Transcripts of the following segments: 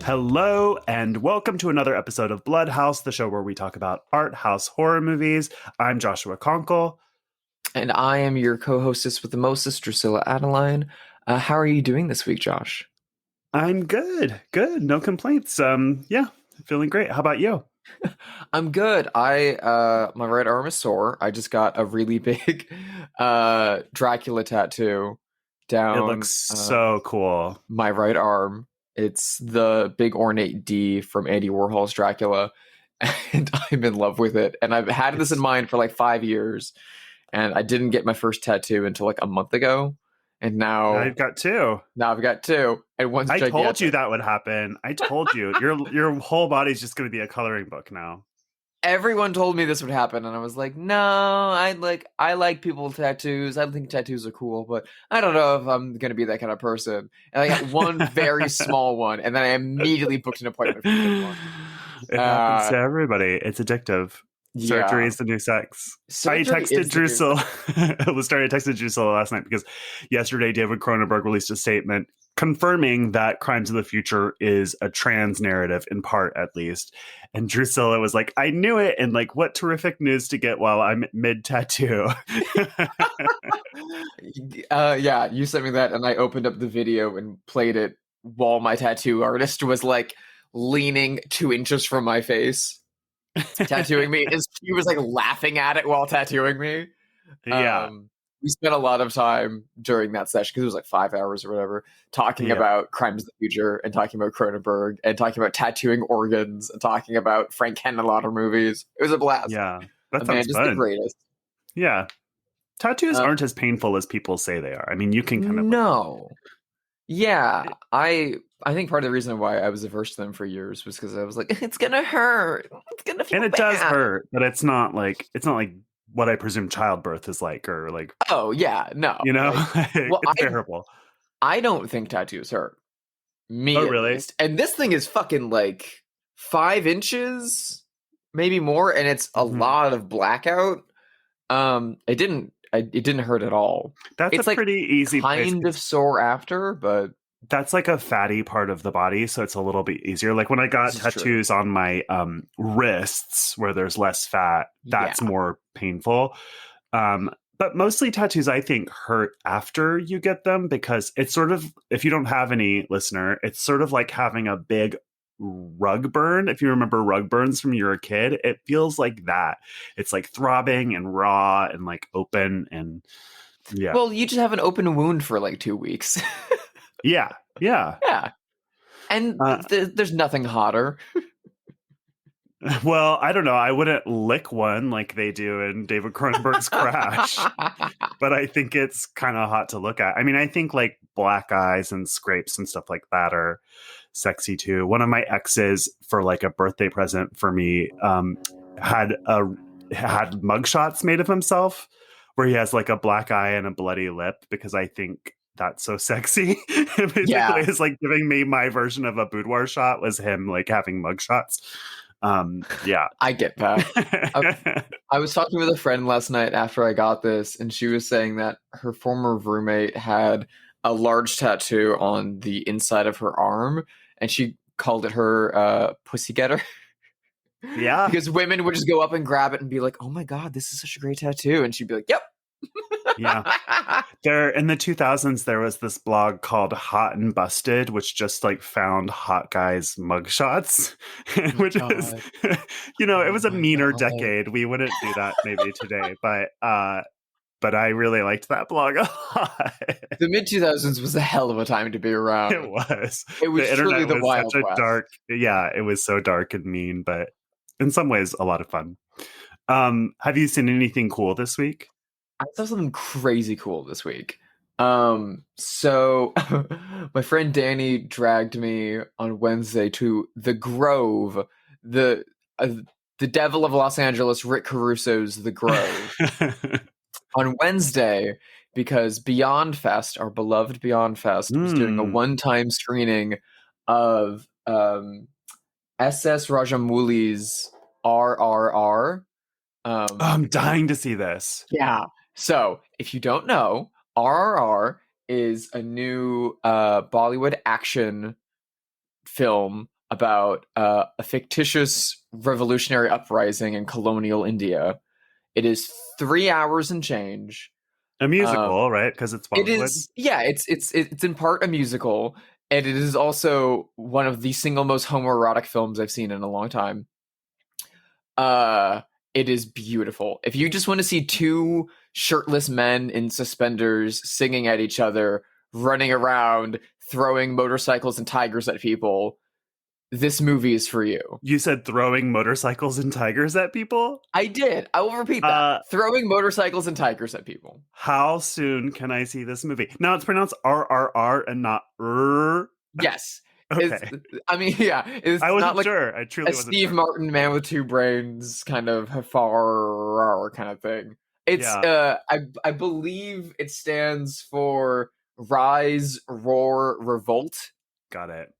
Hello, and welcome to another episode of Blood House, the show where we talk about art house horror movies. I'm Joshua Conkle. And I am your co-hostess with the mostest, Drusilla Adeline. How are you doing this week, Josh? I'm good. Good. No complaints. Feeling great. How about you? I'm good. My right arm is sore. I just got a really big Dracula tattoo down. It looks so cool. My right arm. It's the big ornate D from Andy Warhol's Dracula, and I'm in love with it. And I've had this in mind for like 5 years, and I didn't get my first tattoo until like a month ago. And now I've got two. Now I've got two, and one's I gigantic. told you that would happen. I told you. Your whole body's just going to be a coloring book now. Everyone told me this would happen, and I was like, no, I like people with tattoos. I think tattoos are cool, but I don't know if I'm going to be that kind of person. And I got one very small one, and then I immediately booked an appointment for the one. It happens to everybody. It's addictive. Surgery is the new sex. I texted Drusilla. I texted Drusilla last night because yesterday David Cronenberg released a statement confirming that Crimes of the Future is a trans narrative, in part at least. And Drusilla was like, I knew it. And like, what terrific news to get while I'm mid-tattoo. Yeah, you sent me that, and I opened up the video and played it while my tattoo artist was like leaning 2 inches from my face. Tattooing me, and she was like laughing at it while tattooing me. Yeah, we spent a lot of time during that session because it was like 5 hours or whatever, talking about Crimes of the Future and talking about Cronenberg and talking about tattooing organs and talking about Frank Henenlotter movies. It was a blast. Yeah, that sounds fun. The greatest. Yeah, tattoos aren't as painful as people say they are. I mean, you can kind of Yeah, I think part of the reason why I was averse to them for years was because I was like, it's gonna hurt. It's gonna feel and it bad. does hurt, but it's not like what I presume childbirth is like, or like. Oh yeah, no, you know, it's terrible. I don't think tattoos hurt me. Oh really? Least. And this thing is fucking like 5 inches, maybe more, and it's a lot of blackout. It didn't hurt at all. It's a pretty easy kind of sore after, but that's like a fatty part of the body, so it's a little bit easier. Like when I got tattoos on my wrists where there's less fat, that's more painful. But mostly tattoos, I think, hurt after you get them because it's sort of, if you don't have any, listener, it's sort of like having a big rug burn. If you remember rug burns from you were a kid, it feels like that. It's like throbbing and raw and like open and yeah. Well, you just have an open wound for like 2 weeks. Yeah. And there's nothing hotter. Well, I don't know. I wouldn't lick one like they do in David Cronenberg's Crash, but I think it's kind of hot to look at. I mean, I think like black eyes and scrapes and stuff like that are sexy too. One of my exes, for like a birthday present for me, had mugshots made of himself where he has like a black eye and a bloody lip, because I think that's so sexy. Basically, it's like giving me my version of a boudoir shot was him like having mugshots. I get that. I was talking with a friend last night after I got this, and she was saying that her former roommate had a large tattoo on the inside of her arm, and she called it her pussy getter. Yeah. Because women would just go up and grab it and be like, oh my God, this is such a great tattoo. And she'd be like, yep. Yeah. There in the 2000s, there was this blog called Hot and Busted, which just like found hot guys mugshots, which is, it was a meaner decade. We wouldn't do that maybe today, but I really liked that blog a lot. The mid 2000s was a hell of a time to be around. It was. It was truly the wild west. Dark. Yeah, it was so dark and mean, but in some ways a lot of fun. Have you seen anything cool this week? I saw something crazy cool this week. So my friend Danny dragged me on Wednesday to The Grove, the devil of Los Angeles, Rick Caruso's The Grove. On Wednesday, because Beyond Fest, our beloved Beyond Fest, was doing a one-time screening of SS Rajamouli's RRR. I'm dying to see this. Yeah. So, if you don't know, RRR is a new Bollywood action film about a fictitious revolutionary uprising in colonial India. It is 3 hours and change. A musical, right? Because it's It Bollywood. is, yeah. It's in part a musical, and it is also one of the single most homoerotic films I've seen in a long time. It is beautiful. If you just want to see two shirtless men in suspenders singing at each other, running around, throwing motorcycles and tigers at people, this movie is for you. You said throwing motorcycles and tigers at people? I did. I will repeat that. Throwing motorcycles and tigers at people. How soon can I see this movie? Now it's pronounced RRR and not R. Yes. Okay. I mean, yeah. It's I wasn't not like sure. I truly wasn't Steve sure. Martin, Man with Two Brains kind of far kind of thing. It's I believe it stands for Rise, Roar, Revolt. Got it.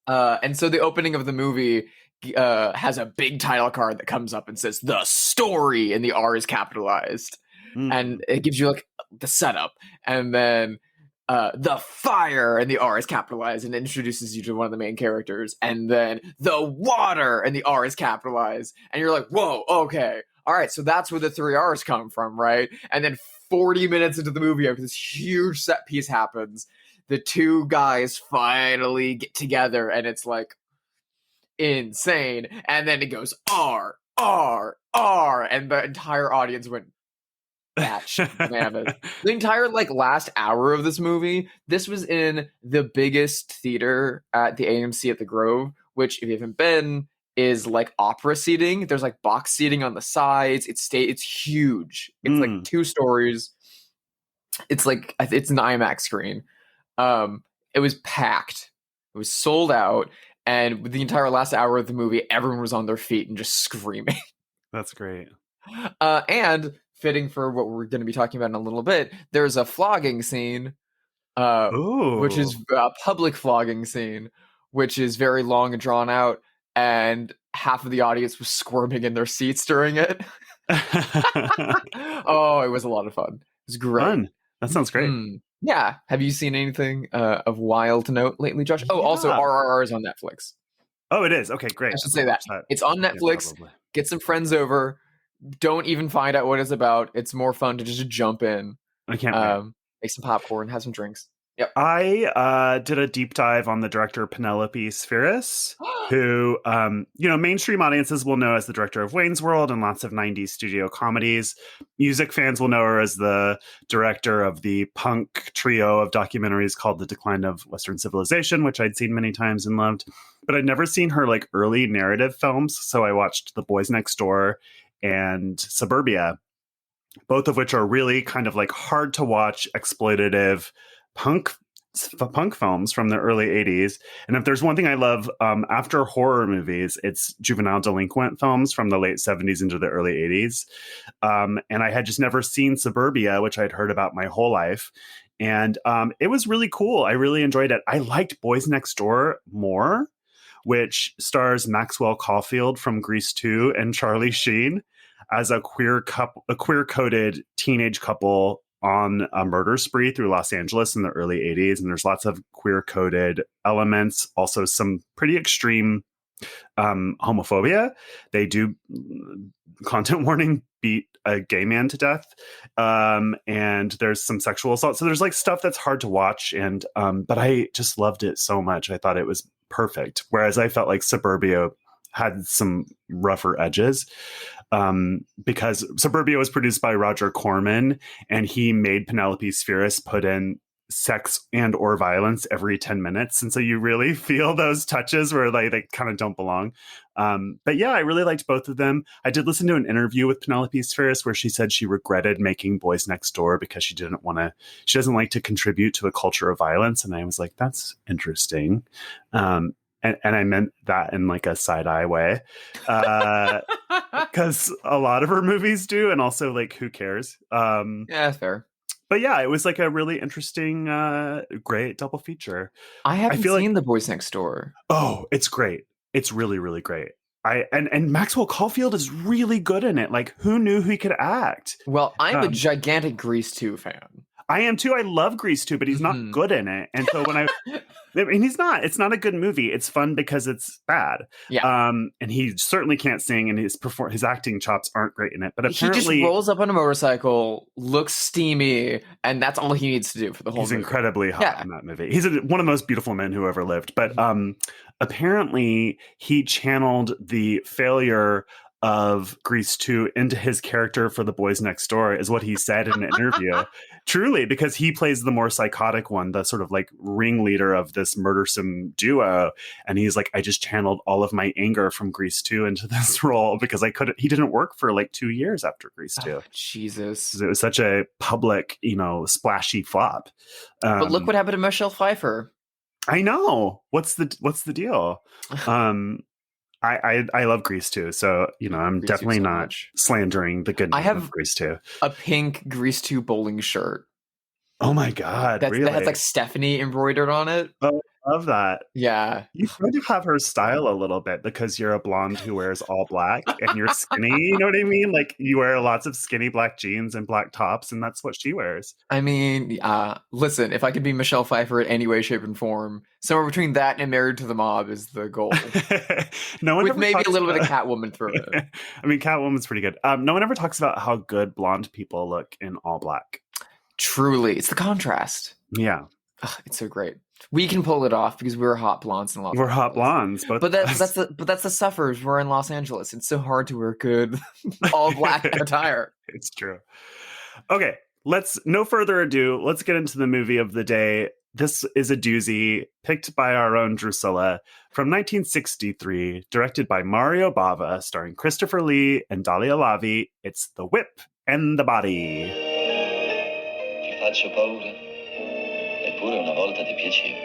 And so the opening of the movie has a big title card that comes up and says "The Story," and the R is capitalized, and it gives you like the setup, and then the Fire, and the R is capitalized, and introduces you to one of the main characters, and then the Water, and the R is capitalized, and you're like, whoa, okay, all right, so that's where the 3 R's come from, right? And then 40 minutes into the movie, after this huge set piece happens, the two guys finally get together, and it's like insane. And then it goes R, R, R, and the entire audience went batshit. The entire like last hour of this movie, this was in the biggest theater at the AMC at the Grove, which if you haven't been, is like opera seating. There's like box seating on the sides. It's huge. It's like 2 stories. It's like it's an IMAX screen. It was packed. It was sold out, and the entire last hour of the movie, everyone was on their feet and just screaming. That's great. And fitting for what we're going to be talking about in a little bit, there's a flogging scene, which is a public flogging scene, which is very long and drawn out, and half of the audience was squirming in their seats during it. Oh, it was a lot of fun. It was great. Fun. That sounds great. Yeah. Have you seen anything of wild note lately, Josh? Oh, also RRR is on Netflix. Oh, it is? Okay, great. I should say that. It's on Netflix. Yeah, get some friends over. Don't even find out what it's about. It's more fun to just jump in. I can't wait. Make some popcorn, have some drinks. Yep. I did a deep dive on the director Penelope Spheeris, who, mainstream audiences will know as the director of Wayne's World and lots of 90s studio comedies. Music fans will know her as the director of the punk trio of documentaries called The Decline of Western Civilization, which I'd seen many times and loved. But I'd never seen her like early narrative films, so I watched The Boys Next Door and Suburbia, both of which are really kind of like hard to watch, exploitative punk films from the early 80s. And if there's one thing I love after horror movies, it's juvenile delinquent films from the late 70s into the early 80s. And I had just never seen Suburbia, which I'd heard about my whole life. And it was really cool. I really enjoyed it. I liked Boys Next Door more, which stars Maxwell Caulfield from Grease 2 and Charlie Sheen as a queer-coded teenage couple on a murder spree through Los Angeles in the early 80s. And there's lots of queer-coded elements, also some pretty extreme homophobia. They do, content warning, beat a gay man to death. And there's some sexual assault. So there's like stuff that's hard to watch. And but I just loved it so much. I thought it was perfect. Whereas I felt like Suburbia had some rougher edges. Because Suburbia was produced by Roger Corman, and he made Penelope Spheeris put in sex and or violence every 10 minutes. And so you really feel those touches where like they kind of don't belong. But yeah, I really liked both of them. I did listen to an interview with Penelope Spheeris where she said she regretted making Boys Next Door because she doesn't like to contribute to a culture of violence. And I was like, that's interesting. And I meant that in like a side-eye way, because a lot of her movies do, and also like, who cares? Yeah, that's fair. But yeah, it was like a really interesting, great double feature. I haven't seen The Boys Next Door. Oh, it's great. It's really, really great. And Maxwell Caulfield is really good in it. Like, who knew he could act? Well, I'm a gigantic Grease 2 fan. I am too. I love Grease too, but he's not good in it. And so when I mean, it's not a good movie. It's fun because it's bad. Yeah. And he certainly can't sing, and his acting chops aren't great in it. But apparently, he just rolls up on a motorcycle, looks steamy, and that's all he needs to do for the whole movie. He's incredibly hot in that movie. He's one of the most beautiful men who ever lived. But apparently, he channeled the failure of Grease 2 into his character for The Boys Next Door, is what he said in an interview. Truly, because he plays the more psychotic one, the sort of like ringleader of this murdersome duo. And he's like, I just channeled all of my anger from Grease 2 into this role because he didn't work for like 2 years after Grease 2. Oh, Jesus. It was such a public, splashy flop. But look what happened to Michelle Pfeiffer. I know. What's the deal? I love Grease 2, so I'm Grease definitely so not much. slandering the good name of Grease 2. A pink Grease 2 bowling shirt. Oh my god! Really? That has like Stephanie embroidered on it. Oh, I love that. Yeah, you kind of have her style a little bit because you're a blonde who wears all black and you're skinny. You know what I mean? Like you wear lots of skinny black jeans and black tops, and that's what she wears. I mean, listen, if I could be Michelle Pfeiffer in any way, shape, and form, somewhere between that and Married to the Mob is the goal. With maybe a little bit of Catwoman through it. I mean, Catwoman's pretty good. No one ever talks about how good blonde people look in all black. Truly, it's the contrast. Yeah, it's so great. We can pull it off because we're hot blondes in Los Angeles. We're hot blondes, but that's the suffers. We're in Los Angeles. It's so hard to wear good all black attire. It's true. Okay, no further ado. Let's get into the movie of the day. This is a doozy picked by our own Drusilla from 1963, directed by Mario Bava, starring Christopher Lee and Daliah Lavi. It's The Whip and the Body. Ti faccio paura, eppure una volta ti piacevo.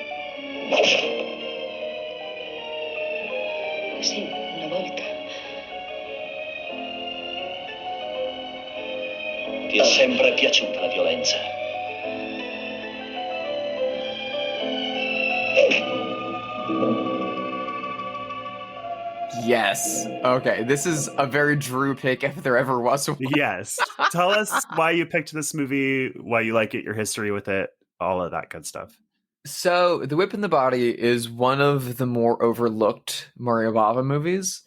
Sì, una volta. Ti è sempre piaciuta la violenza. Yes. Okay, this is a very Drew pick if there ever was one. Yes. Tell us why you picked this movie, why you like it, your history with it, all of that good stuff. So, The Whip and the Body is one of the more overlooked Mario Bava movies.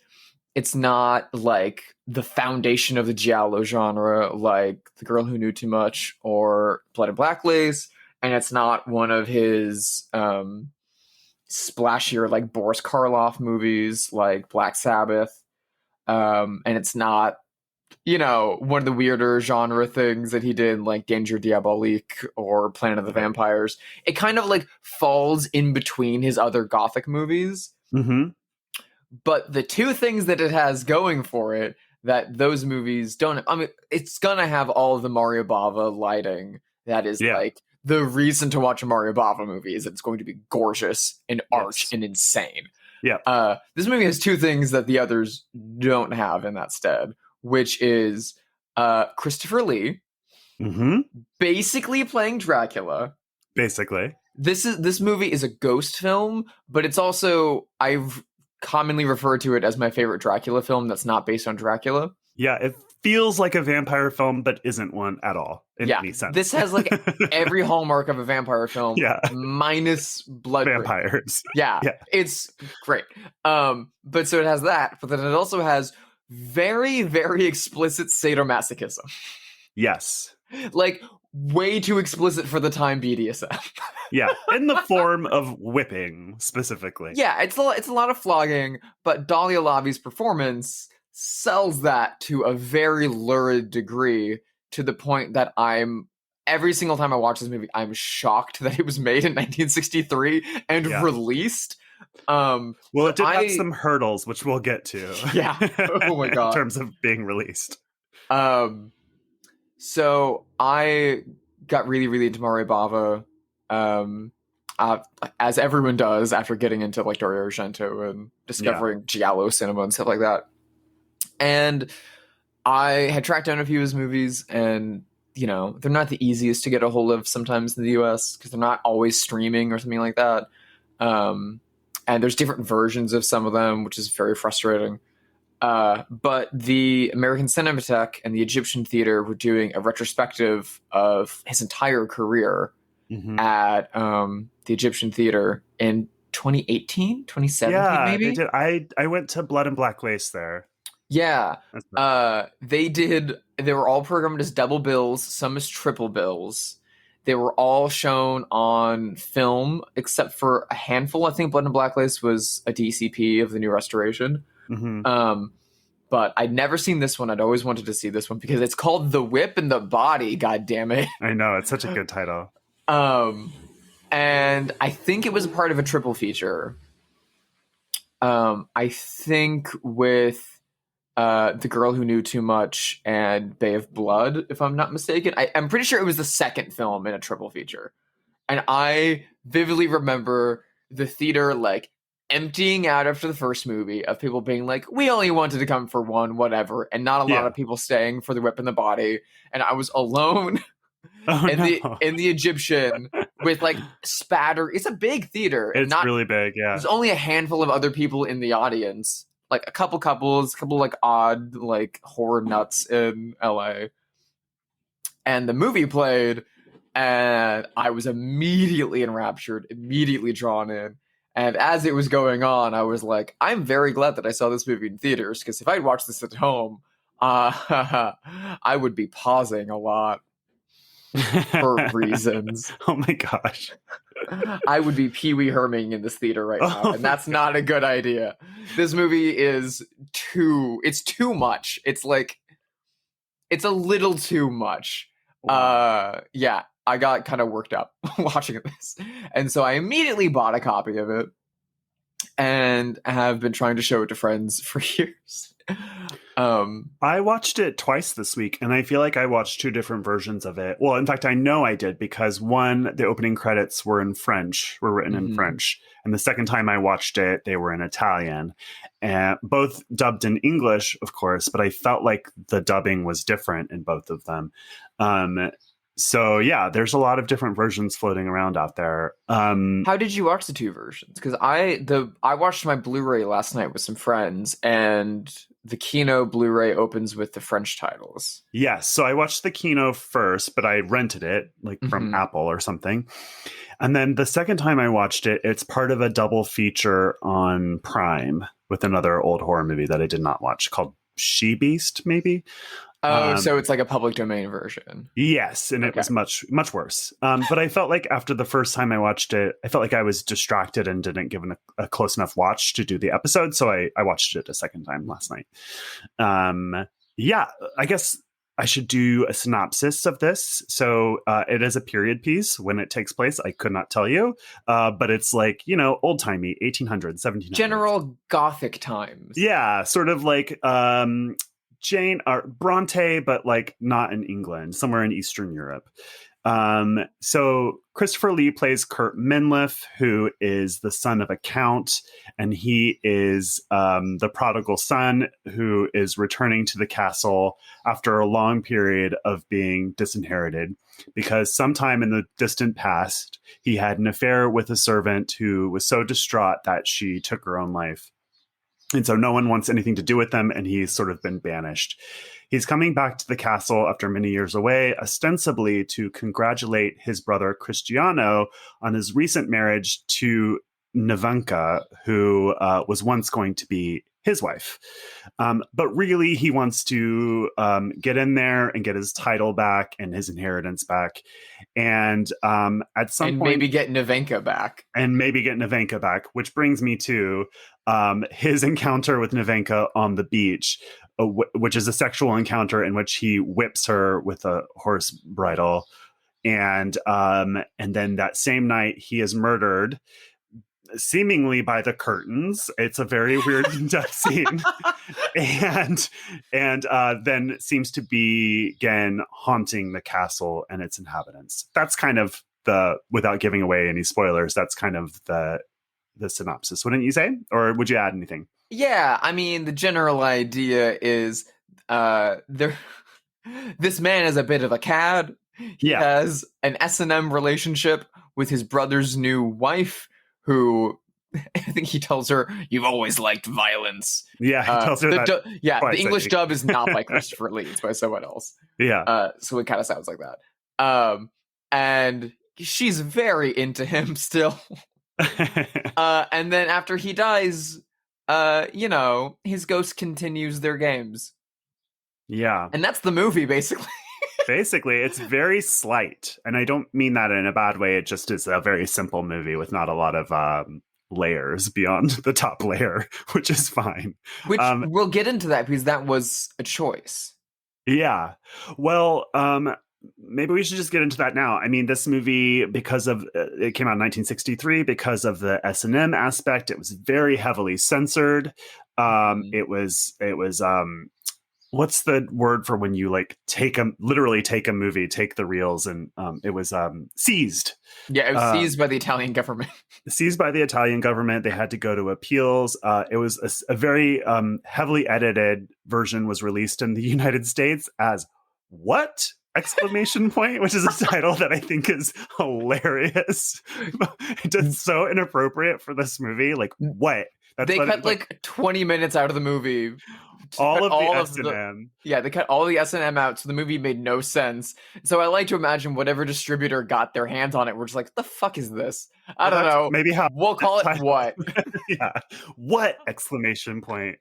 It's not like the foundation of the giallo genre like The Girl Who Knew Too Much or Blood and Black Lace, and it's not one of his splashier like Boris Karloff movies like Black Sabbath, and it's not one of the weirder genre things that he did like Danger Diabolique or Planet of the Vampires. It kind of like falls in between his other gothic movies. Mm-hmm. But the two things that it has going for it that those movies don't, I mean, it's gonna have all of the Mario Bava lighting that is like the reason to watch a Mario Bava movie is that it's going to be gorgeous and arch and insane. Yeah. This movie has two things that the others don't have in that stead, which is Christopher Lee basically playing Dracula. Basically. This movie is a ghost film, but it's also, I've commonly referred to it as my favorite Dracula film that's not based on Dracula. Yeah, it feels like a vampire film, but isn't one at all in any sense. This has like every hallmark of a vampire film, minus blood. Vampires. Yeah, it's great. But so it has that, but then it also has very, very explicit sadomasochism. Yes. Like way too explicit for the time BDSM. Yeah, in the form of whipping specifically. Yeah, it's a lot of flogging, but Daliah Lavi's performance sells that to a very lurid degree, to the point that every single time I watch this movie, I'm shocked that it was made in 1963 and released. Well, it did have some hurdles, which we'll get to. Yeah. Oh my god. In terms of being released. So I got really, really into Mario Bava, as everyone does after getting into like Dario Argento and discovering giallo cinema and stuff like that. And I had tracked down a few of his movies, and they're not the easiest to get a hold of sometimes in the US because they're not always streaming or something like that. And there's different versions of some of them, which is very frustrating. But the American Cinematheque and the Egyptian Theater were doing a retrospective of his entire career at the Egyptian Theater in 2018, 2017, Yeah, maybe? they did. I went to Blood and Black Lace there. Yeah. They were all programmed as double bills, some as triple bills. They were all shown on film, except for a handful. I think Blood and Black Lace was a DCP of the new restoration. But I'd never seen this one. I'd always wanted to see this one because it's called The Whip and the Body, god damn it. I know, it's such a good title. And I think it was a part of a triple feature. I think with The Girl Who Knew Too Much and Bay of Blood, if I'm not mistaken. I'm pretty sure it was the second film in a triple feature. And I vividly remember the theater like emptying out after the first movie of people being like, we only wanted to come for one, whatever, and not a lot of people staying for The Whip and the Body. And I was alone in the Egyptian with like spatter. It's a big theater. It's really big, yeah. There's only a handful of other people in the audience. Like a couple couples, a couple like odd like horror nuts in LA. And the movie played, and I was immediately enraptured, immediately drawn in. And as it was going on, I was like, I'm very glad that I saw this movie in theaters, because if I'd watched this at home, I would be pausing a lot for reasons. Oh my gosh. I would be Pee Wee Herming in this theater right now, and that's not a good idea. This movie is too much. It's like, it's a little too much. Yeah, I got kind of worked up watching this. And so I immediately bought a copy of it and have been trying to show it to friends for years. I watched it twice this week, and I feel like I watched two different versions of it. Well, in fact, I know I did, because one, the opening credits were in French, were written in French. And the second time I watched it, they were in Italian. And both dubbed in English, of course, but I felt like the dubbing was different in both of them. So yeah, there's a lot of different versions floating around out there. How did you watch the two versions? Because I watched my Blu-ray last night with some friends, and the Kino Blu-ray opens with the French titles. Yes, so I watched the Kino first, but I rented it like from Apple or something. And then the second time I watched it, it's part of a double feature on Prime with another old horror movie that I did not watch called She Beast, maybe. Oh, so it's like a public domain version. Yes, and it was much, much worse. But I felt like after the first time I watched it, I felt like I was distracted and didn't give it a close enough watch to do the episode. So I watched it a second time last night. Yeah, I guess I should do a synopsis of this. So it is a period piece. When it takes place, I could not tell you. But it's like, old-timey, 1800s, 1700s. General Gothic times. Yeah, sort of like Jane or Bronte, but like not in England, somewhere in Eastern Europe. So Christopher Lee plays Kurt Menliff, who is the son of a count, and he is the prodigal son who is returning to the castle after a long period of being disinherited, because sometime in the distant past, he had an affair with a servant who was so distraught that she took her own life. And so no one wants anything to do with them, and he's sort of been banished. He's coming back to the castle after many years away, ostensibly to congratulate his brother Cristiano on his recent marriage to Nevenka, who was once going to be his wife. But really, he wants to get in there and get his title back and his inheritance back. And at some point... maybe get Nevenka back. Which brings me to his encounter with Nevenka on the beach, which is a sexual encounter in which he whips her with a horse bridle. And then that same night, he is murdered, seemingly by the curtains. It's a very weird death scene. and then seems to begin haunting the castle and its inhabitants. That's kind of without giving away any spoilers, that's kind of the synopsis, wouldn't you say? Or would you add anything? Yeah, I mean, the general idea is this man is a bit of a cad. He has an S&M relationship with his brother's new wife, who I think he tells her, "You've always liked violence." Yeah, he tells her that. The twice, I English think. dub is not by Christopher Lee; it's by someone else. Yeah. So it kind of sounds like that. And she's very into him still. And then after he dies, his ghost continues their games. Yeah. And that's the movie, basically. Basically, it's very slight. And I don't mean that in a bad way. It just is a very simple movie with not a lot of layers beyond the top layer, which is fine. Which we'll get into that because that was a choice. Yeah. Well, maybe we should just get into that now. I mean, this movie, because of it came out in 1963, because of the S&M aspect, it was very heavily censored. It was what's the word for when you like literally take a movie, take the reels, and it was seized. Yeah, it was seized by the Italian government. Seized by the Italian government. They had to go to appeals. It was a very heavily edited version was released in the United States as what? Exclamation point, which is a title that I think is hilarious. It's so inappropriate for this movie. Like, what? They cut like 20 minutes out of the movie. All of the S&M. Yeah, they cut all the S&M out, so the movie made no sense. So I like to imagine whatever distributor got their hands on it, we're just like, the fuck is this? I don't know. Maybe how we'll call it what? Yeah. What? Exclamation point.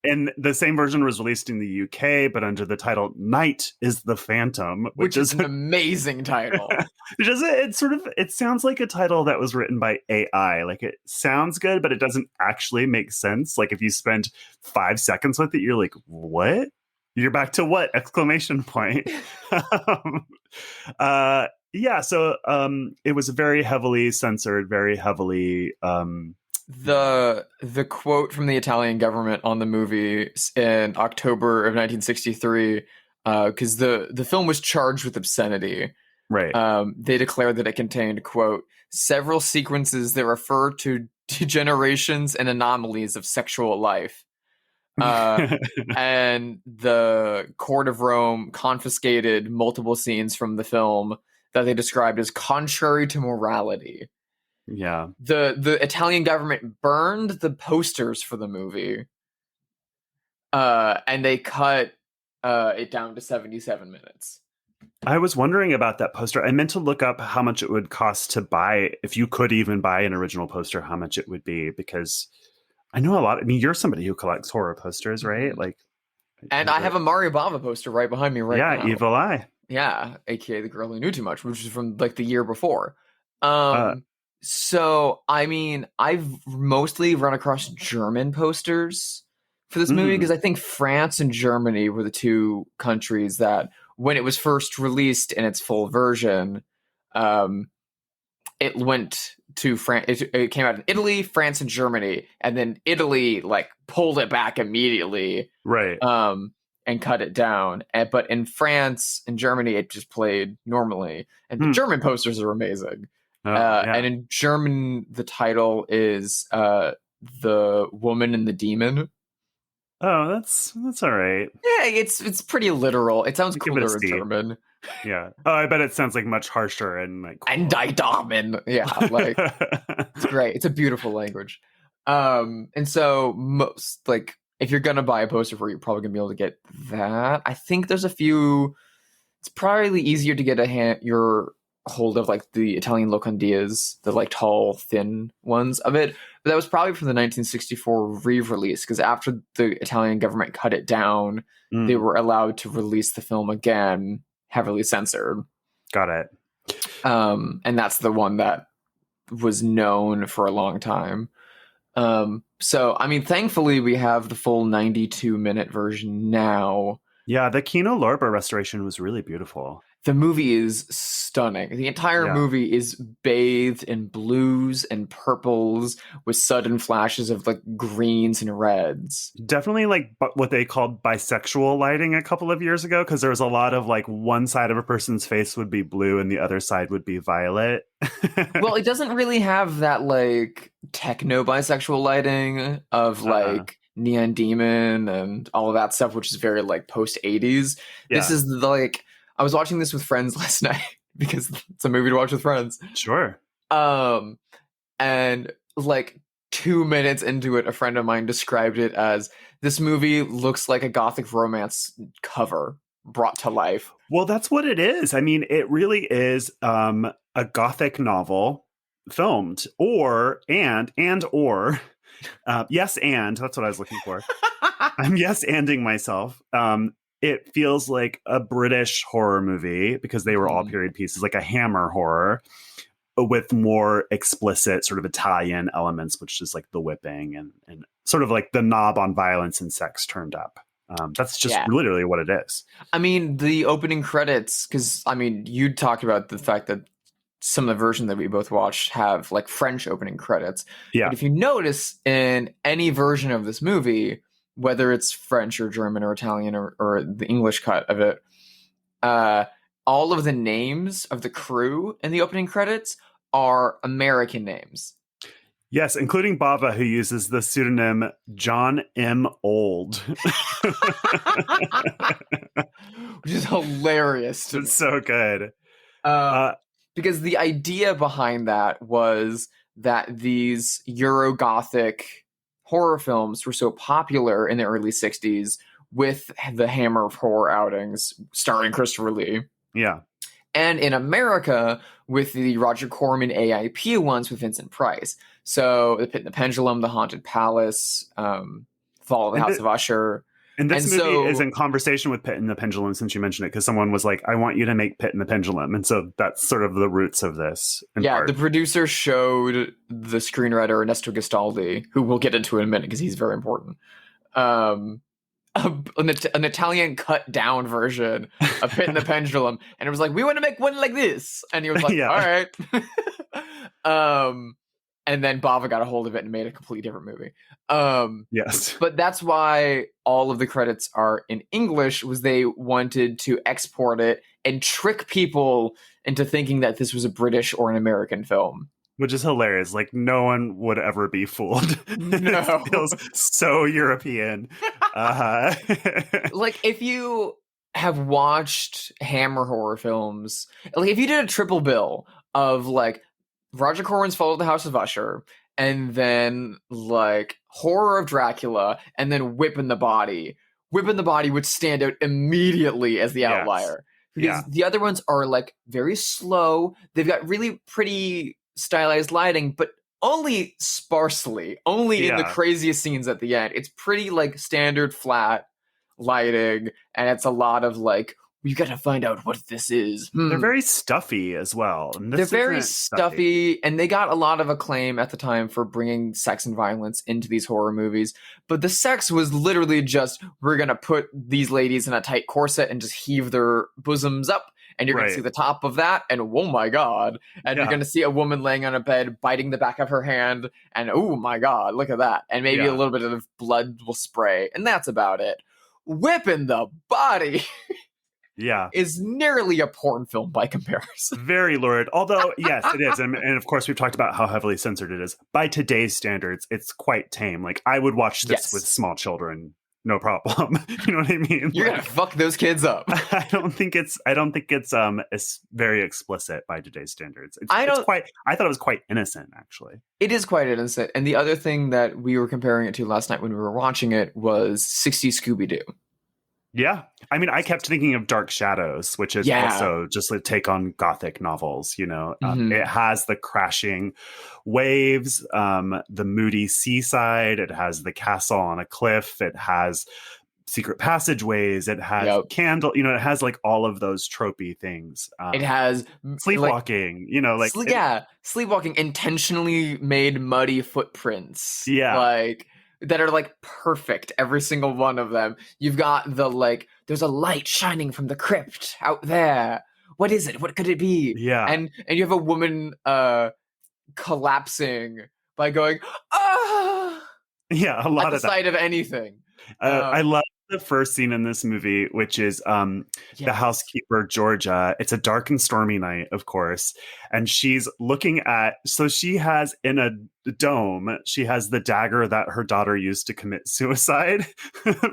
And the same version was released in the UK, but under the title Night is the Phantom, which is an amazing title. It sounds like a title that was written by AI. Like it sounds good, but it doesn't actually make sense. Like if you spend 5 seconds with it, you're like, what? You're back to what? Exclamation point. Yeah, so it was very heavily censored, very heavily the quote from the Italian government on the movie in October of 1963, because the film was charged with obscenity. Right. They declared that it contained, quote, several sequences that refer to degenerations and anomalies of sexual life. And the Court of Rome confiscated multiple scenes from the film that they described as contrary to morality. Yeah. The Italian government burned the posters for the movie, and they cut it down to 77 minutes. I was wondering about that poster. I meant to look up how much it would cost to buy, if you could even buy an original poster, how much it would be, because I know a lot. I mean, you're somebody who collects horror posters, right? Like, and I have a Mario Bava poster right behind me now. Yeah, Evil Eye. Yeah, aka The Girl Who Knew Too Much, which is from like the year before. So, I mean, I've mostly run across German posters for this movie because I think France and Germany were the two countries that, when it was first released in its full version, it went to France. It came out in Italy, France, and Germany, and then Italy like pulled it back immediately, right? And cut it down. But in France and Germany, it just played normally. And the German posters are amazing. Yeah. And in German, the title is The Woman and the Demon. Oh, that's all right. Yeah, it's pretty literal. It sounds cooler in German. Yeah. Oh, I bet it sounds like much harsher and like cool. And Die Damen. Yeah, like it's great. It's a beautiful language. And so most like if you're gonna buy a poster for it, you're probably gonna be able to get that. I think there's a few. It's probably easier to get your hold of like the Italian locandias, the like tall, thin ones of it. But that was probably from the 1964 re-release, because after the Italian government cut it down, they were allowed to release the film again, heavily censored. Got it. And that's the one that was known for a long time. So, I mean, thankfully we have the full 92-minute version now. Yeah, the Kino Lorber restoration was really beautiful. The movie is stunning. The entire movie is bathed in blues and purples with sudden flashes of like greens and reds. Definitely like what they called bisexual lighting a couple of years ago, because there was a lot of like one side of a person's face would be blue and the other side would be violet. Well, it doesn't really have that like techno bisexual lighting of like Neon Demon and all of that stuff, which is very like post 80s. Yeah. This is like, I was watching this with friends last night because it's a movie to watch with friends. Sure. And like 2 minutes into it, a friend of mine described it as, this movie looks like a gothic romance cover brought to life. Well, that's what it is. I mean, it really is a gothic novel filmed, or yes, and that's what I was looking for. I'm yes-anding myself. It feels like a British horror movie because they were all period pieces, like a Hammer horror with more explicit sort of Italian elements, which is like the whipping and sort of like the knob on violence and sex turned up. That's just literally what it is. I mean, the opening credits, because I mean, you talked about the fact that some of the versions that we both watched have like French opening credits. Yeah. But if you notice in any version of this movie, whether it's French or German or Italian or the English cut of it, all of the names of the crew in the opening credits are American names. Yes, including Bava, who uses the pseudonym John M. Old. Which is hilarious to me. It's so good. Because the idea behind that was that these Euro-Gothic horror films were so popular in the early 60s with the Hammer of horror outings starring Christopher Lee. Yeah. And in America with the Roger Corman AIP ones with Vincent Price. So The Pit and the Pendulum, The Haunted Palace, Fall of the House of Usher. And this movie is in conversation with Pit and the Pendulum, since you mentioned it, because someone was like, I want you to make Pit and the Pendulum. And so that's sort of the roots of this. The producer showed the screenwriter Ernesto Gastaldi, who we'll get into in a minute because he's very important, an Italian cut down version of Pit and the Pendulum. And it was like, we want to make one like this. And he was like, all right. And then Bava got a hold of it and made a completely different movie. Yes. But that's why all of the credits are in English, was they wanted to export it and trick people into thinking that this was a British or an American film. Which is hilarious. Like, no one would ever be fooled. No. It feels so European. Like, if you have watched Hammer horror films, like if you did a triple bill of like Roger Corman's Fall of the House of Usher, and then like Horror of Dracula, and then Whip in the Body would stand out immediately as the outlier. Because the other ones are like very slow. They've got really pretty stylized lighting, but only sparsely, in the craziest scenes at the end. It's pretty like standard flat lighting, and it's a lot of like, we got to find out what this is. They're very stuffy as well. They're very stuffy, and they got a lot of acclaim at the time for bringing sex and violence into these horror movies. But the sex was literally just, we're going to put these ladies in a tight corset and just heave their bosoms up, and you're going to see the top of that, and oh my God. And you're going to see a woman laying on a bed, biting the back of her hand, and oh my God, look at that. And maybe a little bit of blood will spray, and that's about it. Whip in the Body is nearly a porn film by comparison. Very lurid. Although, yes, it is. And of course, we've talked about how heavily censored it is. By today's standards, it's quite tame. Like, I would watch this with small children, no problem. You know what I mean? You're gonna fuck those kids up. I don't think it's very explicit by today's standards. I thought it was quite innocent, actually. It is quite innocent. And the other thing that we were comparing it to last night when we were watching it was 60s Scooby-Doo. Yeah. I mean, I kept thinking of Dark Shadows, which is also just a take on Gothic novels, you know. It has the crashing waves, the moody seaside. It has the castle on a cliff. It has secret passageways. It has candle, you know, it has like all of those tropey things. It has sleepwalking, you know, like sleepwalking, intentionally made muddy footprints. Yeah. Like, that are like perfect, every single one of them. You've got the like, there's a light shining from the crypt out there. What is it? What could it be? Yeah. And you have a woman collapsing by going, ah. Yeah, a lot at the of that. sight of anything. I love the first scene in this movie, which is the Yes. housekeeper, Georgia. It's a dark and stormy night, of course. And she's looking at, so she has in a dome, she has the dagger that her daughter used to commit suicide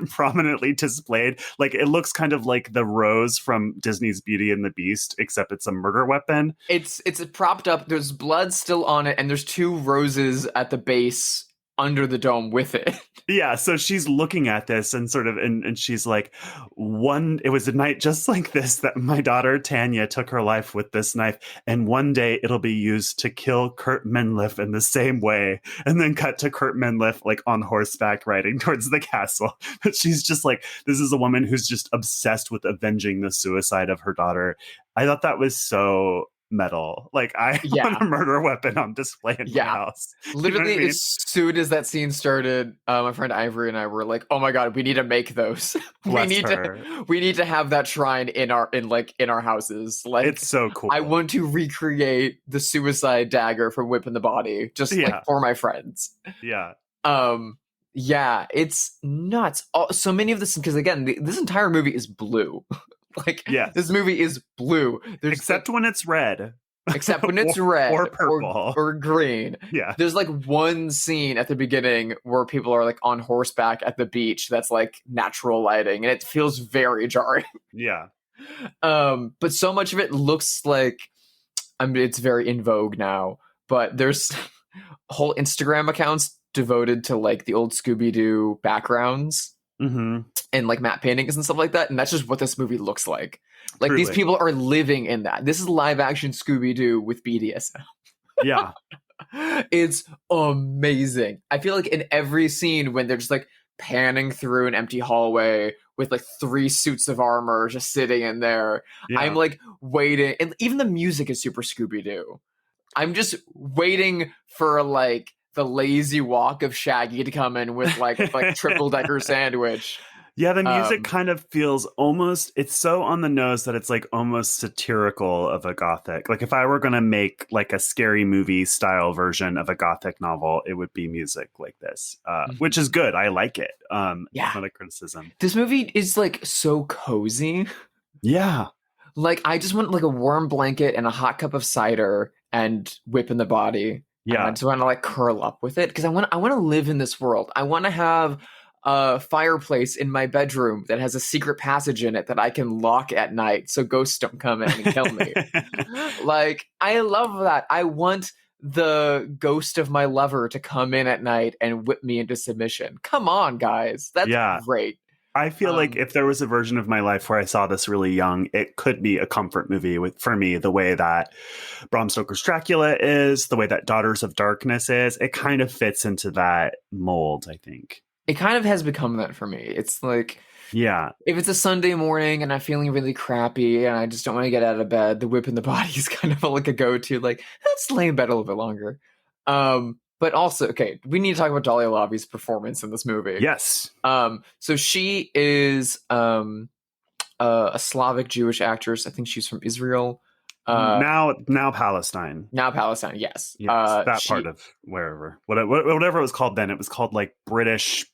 prominently displayed. Like, it looks kind of like the rose from Disney's Beauty and the Beast, except it's a murder weapon. It's propped up. There's blood still on it, and there's 2 roses at the base under the dome with it. Yeah, so she's looking at this and sort of, and she's like, it was a night just like this that my daughter Tanya took her life with this knife, and one day it'll be used to kill Kurt Menliff in the same way. And then cut to Kurt Menliff like on horseback riding towards the castle. But she's just like, this is a woman who's just obsessed with avenging the suicide of her daughter. I thought that was so metal. Like, I want a murder weapon on display in my house. Literally, you know as soon as that scene started, my friend Ivory and I were like, "Oh my god, we need to make those. we need to have that shrine in our houses. Like, it's so cool. I want to recreate the suicide dagger from Whip in the Body, just like for my friends. Yeah. Yeah, it's nuts. So many of this, because again, this entire movie is blue. Like, this movie is blue. Except when it's red. Except when it's red. Or purple. Or green. Yeah. There's like one scene at the beginning where people are like on horseback at the beach that's like natural lighting, and it feels very jarring. Yeah. But so much of it looks like, I mean, it's very in vogue now, but there's whole Instagram accounts devoted to like the old Scooby-Doo backgrounds. Mm-hmm. And like matte paintings and stuff like that, and that's just what this movie looks like. Like, Truly. these people are living in that. This is live action Scooby-Doo with BDSM. Yeah. It's amazing. I feel like in every scene when they're just like panning through an empty hallway with like 3 suits of armor just sitting in there, I'm like waiting, and even the music is super Scooby-Doo. I'm just waiting for like the lazy walk of Shaggy to come in with like triple decker sandwich. Yeah, the music kind of feels almost, it's so on the nose that it's like almost satirical of a gothic. Like, if I were going to make like a scary movie style version of a gothic novel, it would be music like this, which is good. I like it. Not a criticism. This movie is like so cozy. Yeah. Like, I just want like a warm blanket and a hot cup of cider and Whip in the Body. Yeah. And I just want to like curl up with it because I want to live in this world. I want to have a fireplace in my bedroom that has a secret passage in it that I can lock at night so ghosts don't come in and kill me. Like, I love that. I want the ghost of my lover to come in at night and whip me into submission. Come on, guys. That's great. I feel like if there was a version of my life where I saw this really young, it could be a comfort movie for me, the way that Bram Stoker's Dracula is, the way that Daughters of Darkness is. It kind of fits into that mold, I think. It kind of has become that for me. It's like, if it's a Sunday morning and I'm feeling really crappy and I just don't want to get out of bed, the Whip in the Body is kind of like a go-to. Like, let's lay in bed a little bit longer. But also, okay, we need to talk about Daliah Lavi's performance in this movie. Yes. So she is a Slavic Jewish actress. I think she's from Israel. Now Palestine. Now Palestine, yes. That part of wherever. Whatever it was called then. It was called like British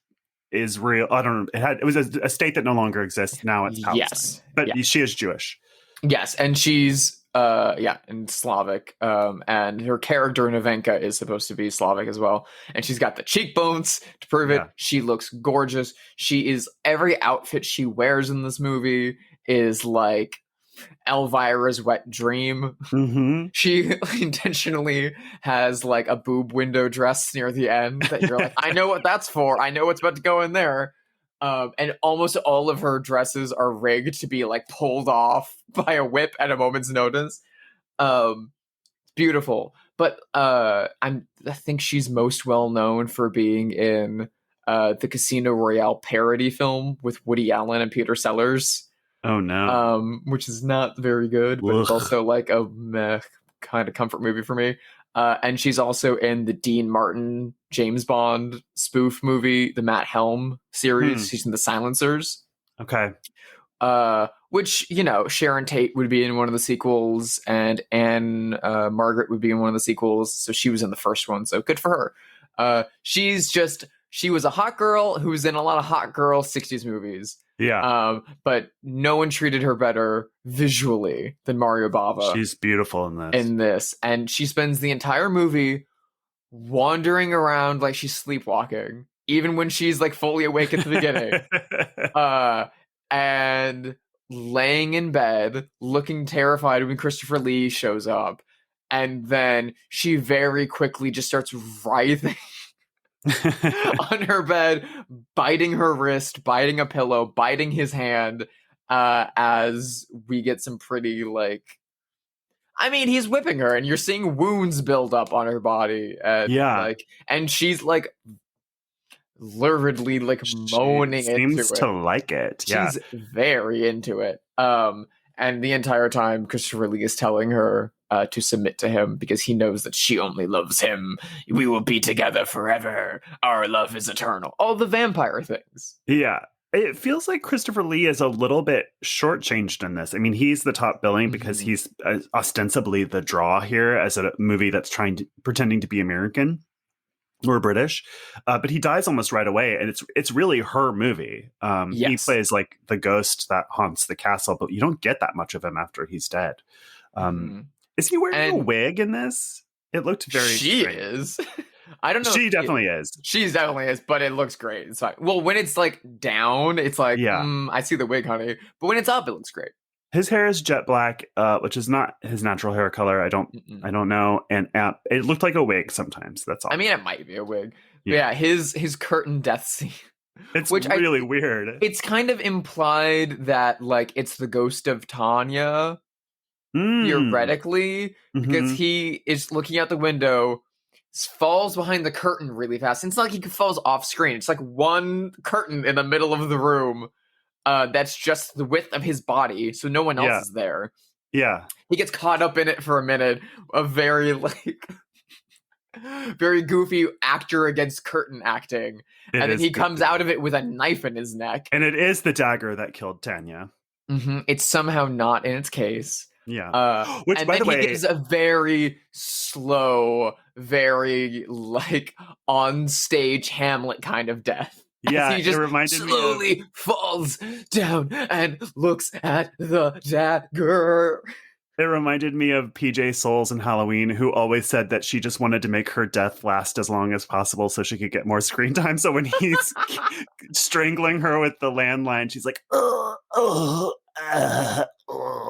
Israel. I don't know. It was a state that no longer exists. Now it's Palestine. Yes. But she is Jewish. Yes, and she's in Slavic, and her character Nevenka is supposed to be Slavic as well, and she's got the cheekbones to prove it. She looks gorgeous. Every outfit she wears in this movie is like Elvira's wet dream. Mm-hmm. She intentionally has like a boob window dress near the end that you're like, I know what that's for. I know what's about to go in there. And almost all of her dresses are rigged to be like pulled off by a whip at a moment's notice. Beautiful. But I think she's most well known for being in the Casino Royale parody film with Woody Allen and Peter Sellers. Oh no. Which is not very good, but it's also like a meh kind of comfort movie for me. And she's also in the Dean Martin James Bond spoof movie, the Matt Helm series. She's in The Silencers. Okay. Which, Sharon Tate would be in one of the sequels, and Anne Margaret would be in one of the sequels. So she was in the first one. So good for her. She's just she was a hot girl who was in a lot of hot girl 60s movies. Yeah. But no one treated her better visually than Mario Bava. She's beautiful in this. And she spends the entire movie wandering around like she's sleepwalking, even when she's like fully awake at the beginning. And laying in bed, looking terrified when Christopher Lee shows up. And then she very quickly just starts writhing on her bed, biting her wrist, biting a pillow, biting his hand, as we get some pretty, like... I mean, he's whipping her, and you're seeing wounds build up on her body. And, and she's, like, luridly, like, moaning into it. Seems to like it. She's very into it. And the entire time, Christopher Lee is telling her to submit to him because he knows that she only loves him. We will be together forever. Our love is eternal. All the vampire things. Yeah. It feels like Christopher Lee is a little bit shortchanged in this. I mean, he's the top billing because he's ostensibly the draw here as a movie that's pretending to be American or British, but he dies almost right away, and it's really her movie. He plays like the ghost that haunts the castle, but you don't get that much of him after he's dead. Is he wearing a wig in this? It looked very strange. Is. I don't know. She definitely is. She definitely is, but it looks great. It's fine. Well, when it's like down, it's like, I see the wig, honey. But when it's up, it looks great. His hair is jet black, which is not his natural hair color. I don't know. And it looked like a wig sometimes. That's all. I mean, it might be a wig. Yeah, his curtain death scene. It's really weird. It's kind of implied that like it's the ghost of Tanya, theoretically, because he is looking out the window, falls behind the curtain really fast. It's not like he falls off screen. It's like one curtain in the middle of the room. That's just the width of his body, so no one else is there. Yeah. He gets caught up in it for a minute. A very, like, very goofy actor against curtain acting. And then he comes out of it with a knife in his neck. And it is the dagger that killed Tanya. It's somehow not in its case. Yeah. Which, by the way, he gives a very slow, very, like, on-stage Hamlet kind of death. Yeah, he just it reminded slowly falls down and looks at the dagger. It reminded me of PJ Souls in Halloween, who always said that she just wanted to make her death last as long as possible so she could get more screen time. So when he's strangling her with the landline, she's like,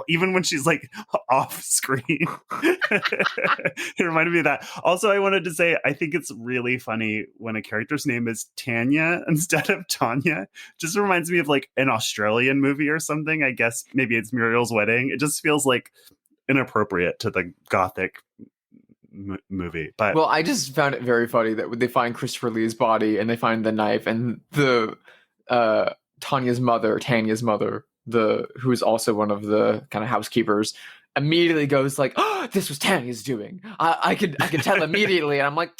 even when she's like off screen. It reminded me of that. Also, I wanted to say, I think it's really funny when a character's name is Tanya instead of Tanya. Just reminds me of like an Australian movie or something. I guess maybe it's Muriel's Wedding. It just feels like inappropriate to the gothic movie. But well, I just found it very funny that when they find Christopher Lee's body and they find the knife, and the Tanya's mother, who is also one of the kind of housekeepers, immediately goes like, "Oh, this was Tanya's doing." I could tell immediately, and I'm like,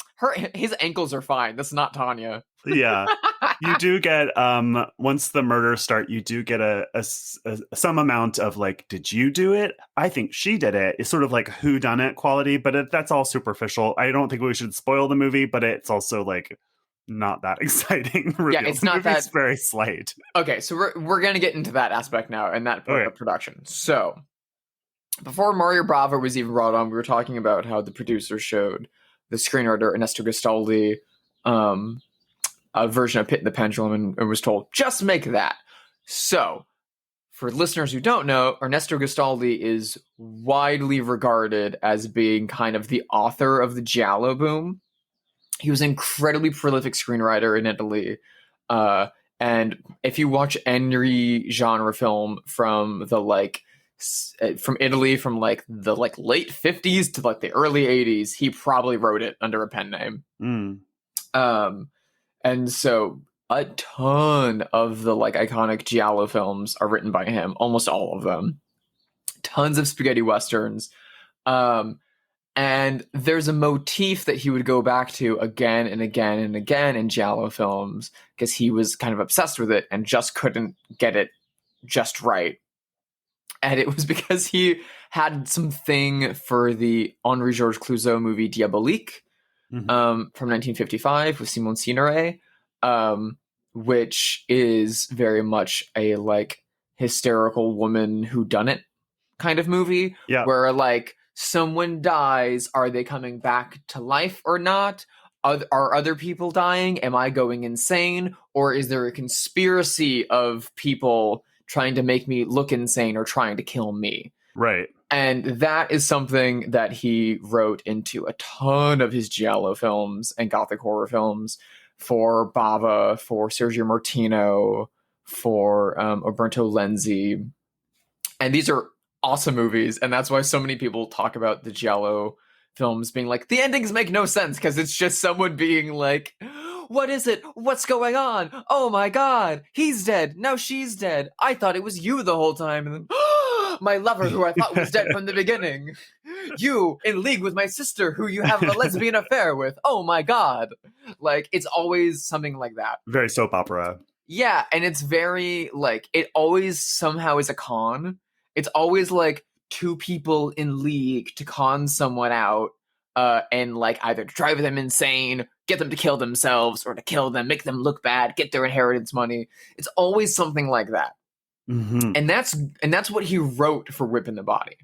his ankles are fine. That's not Tanya. Yeah, you do get once the murders start, you do get a some amount of like, did you do it? I think she did it. It's sort of like whodunit quality, but that's all superficial. I don't think we should spoil the movie, but it's also like not that exciting. Yeah, it's not that very slight. Okay, so we're gonna get into that aspect now and that part of production. So before Mario Bava was even brought on, we were talking about how the producer showed the screenwriter Ernesto Gastaldi a version of Pit and the Pendulum and was told, just make that. So for listeners who don't know, Ernesto Gastaldi is widely regarded as being kind of the author of the Giallo boom. He was an incredibly prolific screenwriter in Italy. And if you watch any genre film from from Italy, from like the like late 50s to like the early 80s, he probably wrote it under a pen name. And so a ton of the like iconic Giallo films are written by him, almost all of them. Tons of spaghetti westerns. And there's a motif that he would go back to again and again and again in Giallo films because he was kind of obsessed with it and just couldn't get it just right. And it was because he had something for the Henri-Georges Clouzot movie Diabolique from 1955 with Simone Signoret. which is very much a like hysterical woman whodunit kind of movie, Yeah. where like someone dies, are they coming back to life or not? Are other people dying? Am I going insane? Or is there a conspiracy of people trying to make me look insane or trying to kill me? Right. And that is something that he wrote into a ton of his giallo films and gothic horror films, for Bava, for Sergio Martino, for Umberto Lenzi. And these are awesome movies, and that's why so many people talk about the giallo films being like, the endings make no sense, because it's just someone being like, what is it? What's going on? Oh my god, he's dead. Now she's dead. I thought it was you the whole time. And then, my lover who I thought was dead from the beginning. You in league with my sister who you have a lesbian affair with. Oh my god. Like, it's always something like that. Very soap opera. Yeah, and it's very, like, it always somehow is a con. It's always, like, two people in league to con someone out, and, like, either drive them insane, get them to kill themselves, or to kill them, make them look bad, get their inheritance money. It's always something like that. Mm-hmm. And that's what he wrote for Whipping the Body.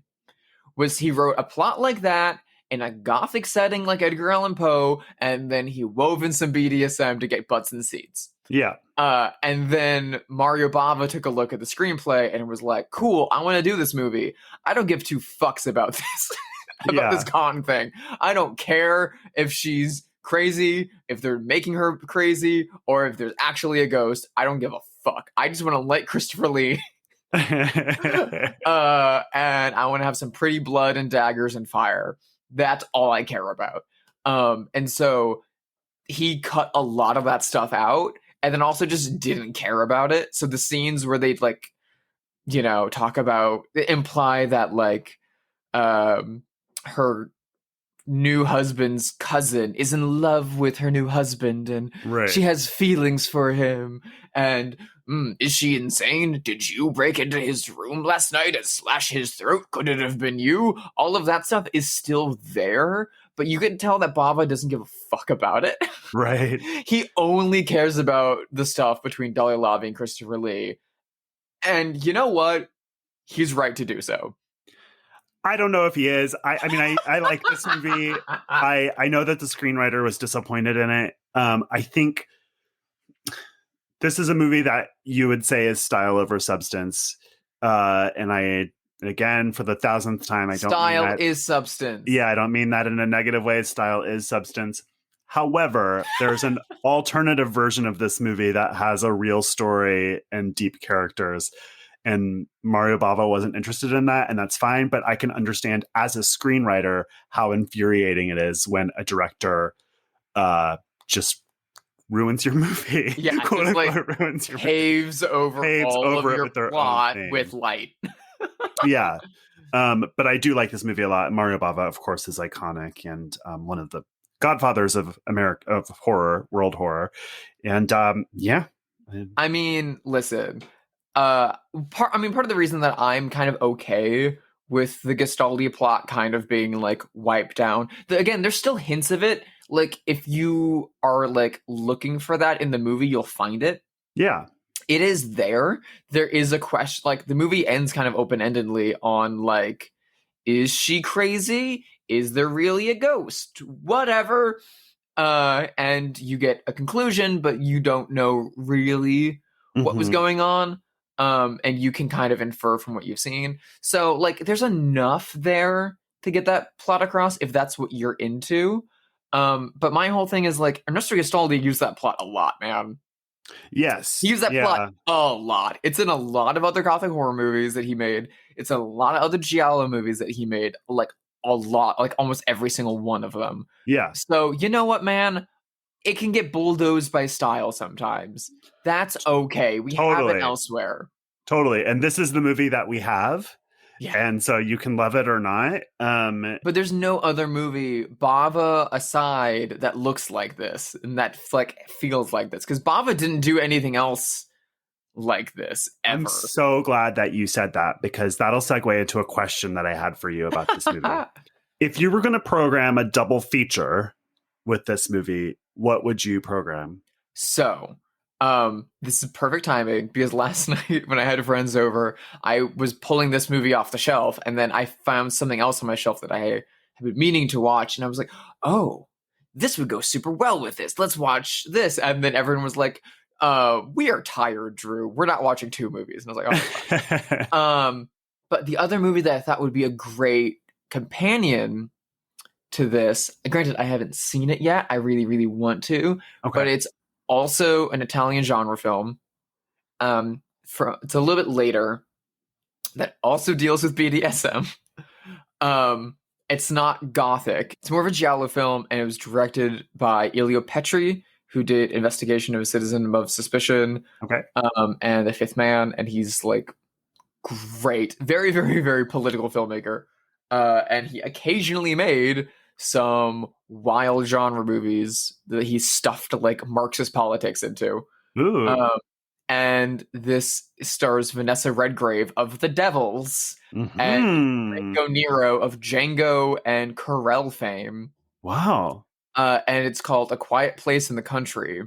Was he wrote a plot like that in a gothic setting like Edgar Allan Poe, and then he wove in some BDSM to get butts and seats. Yeah. And then Mario Bava took a look at the screenplay and was like, cool, I want to do this movie. I don't give two fucks about this, about this con thing. I don't care if she's crazy, if they're making her crazy, or if there's actually a ghost. I don't give a fuck. I just want to like Christopher Lee. And I want to have some pretty blood and daggers and fire. That's all I care about. And so he cut a lot of that stuff out, and then also just didn't care about it. So the scenes where they'd like, you know, talk about, imply that like her new husband's cousin is in love with her new husband, and she has feelings for him, and is she insane? Did you break into his room last night and slash his throat? Could it have been you? All of that stuff is still there, but you can tell that Bava doesn't give a fuck about it. Right. He only cares about the stuff between Daliah Lavi and Christopher Lee. And you know what? He's right to do so. I don't know if he is. I mean, I like this movie. I know that the screenwriter was disappointed in it. I think this is a movie that you would say is style over substance. And I, again, for the 1,000th time, I don't style mean that. Is substance. Yeah, I don't mean that in a negative way. Style is substance. However, there's an alternative version of this movie that has a real story and deep characters. And Mario Bava wasn't interested in that, and that's fine. But I can understand as a screenwriter how infuriating it is when a director just ruins your movie. Yeah, quote just unquote, like ruins your paves over all of your with their plot with light. Yeah. But I do like this movie a lot. Mario Bava, of course, is iconic and one of the godfathers of horror, world horror. And yeah. I mean, listen, part of the reason that I'm kind of okay with the Gestalti plot kind of being like wiped down, again, there's still hints of it. Like, if you are like looking for that in the movie, you'll find it. Yeah. It is there. There is a question, like the movie ends kind of open-endedly on like, is she crazy? Is there really a ghost? Whatever. And you get a conclusion, but you don't know really what was going on. And you can kind of infer from what you've seen. So like, there's enough there to get that plot across if that's what you're into. But my whole thing is like, Ernesto Gestaldi used that plot a lot, man. Yes. He used that plot a lot. It's in a lot of other gothic horror movies that he made. It's in a lot of other giallo movies that he made, like a lot, like almost every single one of them. Yeah. So you know what, man? It can get bulldozed by style sometimes. That's okay. We have it elsewhere. Totally. And this is the movie that we have. Yeah. And so you can love it or not. But there's no other movie, Bava aside, that looks like this and that like feels like this. Because Bava didn't do anything else like this ever. I'm so glad that you said that, because that'll segue into a question that I had for you about this movie. If you were going to program a double feature with this movie, what would you program? So, this is perfect timing because last night when I had friends over, I was pulling this movie off the shelf, and then I found something else on my shelf that I had been meaning to watch, and I was like, "Oh, this would go super well with this. Let's watch this." And then everyone was like, "We are tired, Drew. We're not watching 2 movies." And I was like, "Oh." But the other movie that I thought would be a great companion to this, granted, I haven't seen it yet. I really, really want to, but it's also an Italian genre film. It's a little bit later that also deals with BDSM. It's not gothic. It's more of a giallo film, and it was directed by Elio Petri, who did Investigation of a Citizen Above Suspicion, and The Fifth Man, and he's like great, very, very, very political filmmaker. And he occasionally made some wild genre movies that he stuffed like Marxist politics into. And this stars Vanessa Redgrave of The Devils and Franco Nero of Django and Carell fame. Wow. And it's called A Quiet Place in the Country.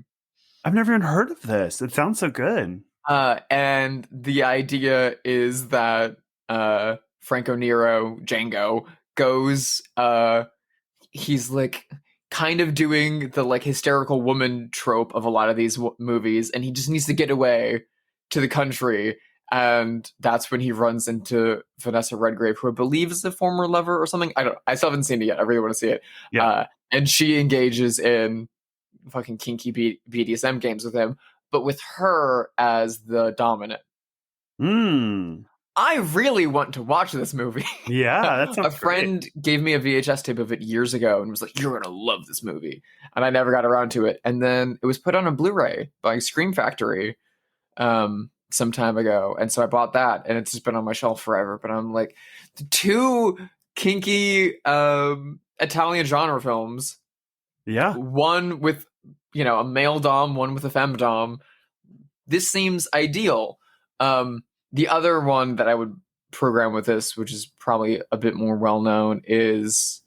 I've never even heard of this. It sounds so good. And the idea is that Franco Nero, Django, goes... he's like kind of doing the like hysterical woman trope of a lot of these movies, and he just needs to get away to the country, and that's when he runs into Vanessa Redgrave, who I believe is the former lover or something. I still haven't seen it yet. I really want to see it. And she engages in fucking kinky BDSM games with him, but with her as the dominant. I really want to watch this movie. Yeah, that sounds A friend gave me a VHS tape of it years ago and was like, "You're gonna love this movie," and I never got around to it. And then it was put on a Blu-ray by Scream Factory some time ago, and so I bought that, and it's just been on my shelf forever. But I'm like, the 2 kinky Italian genre films, one with a male dom, one with a femdom. This seems ideal. The other one that I would program with this, which is probably a bit more well-known, is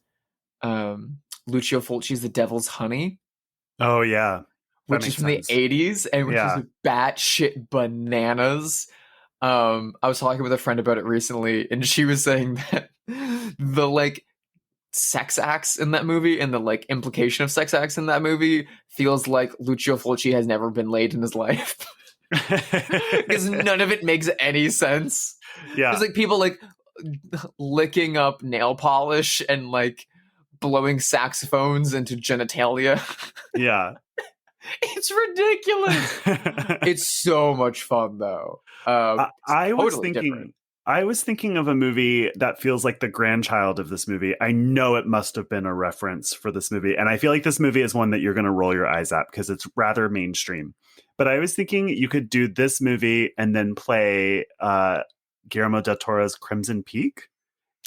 Lucio Fulci's The Devil's Honey. Oh, yeah. Which is from the 80s, and which is batshit bananas. I was talking with a friend about it recently, and she was saying that the, like, sex acts in that movie and the, like, implication of sex acts in that movie feels like Lucio Fulci has never been laid in his life. Because none of it makes any sense. It's like people like licking up nail polish and like blowing saxophones into genitalia. It's ridiculous. It's so much fun though. I was thinking of a movie that feels like the grandchild of this movie. I know it must have been a reference for this movie, and I feel like this movie is one that you're going to roll your eyes at because it's rather mainstream. But I was thinking you could do this movie and then play Guillermo del Toro's Crimson Peak.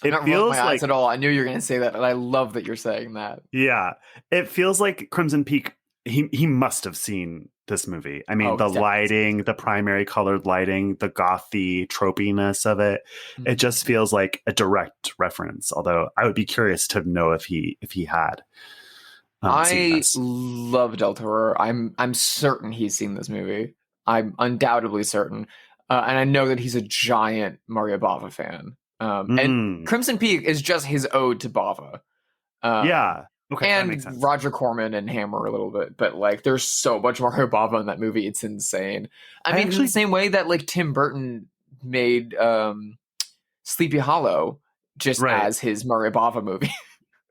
I'm not rolling my eyes at all. I knew you were going to say that, and I love that you're saying that. Yeah, it feels like Crimson Peak. He must have seen this movie. I mean, the lighting, the primary colored lighting, the gothy tropiness of it. It just feels like a direct reference. Although I would be curious to know if he had. I love Del Toro. I'm certain he's seen this movie. I'm undoubtedly certain, and I know that he's a giant Mario Bava fan. And Crimson Peak is just his ode to Bava. Okay, and that makes sense. Roger Corman and Hammer a little bit, but like there's so much Mario Bava in that movie. It's insane. I mean, actually, the same way that like Tim Burton made Sleepy Hollow just as his Mario Bava movie.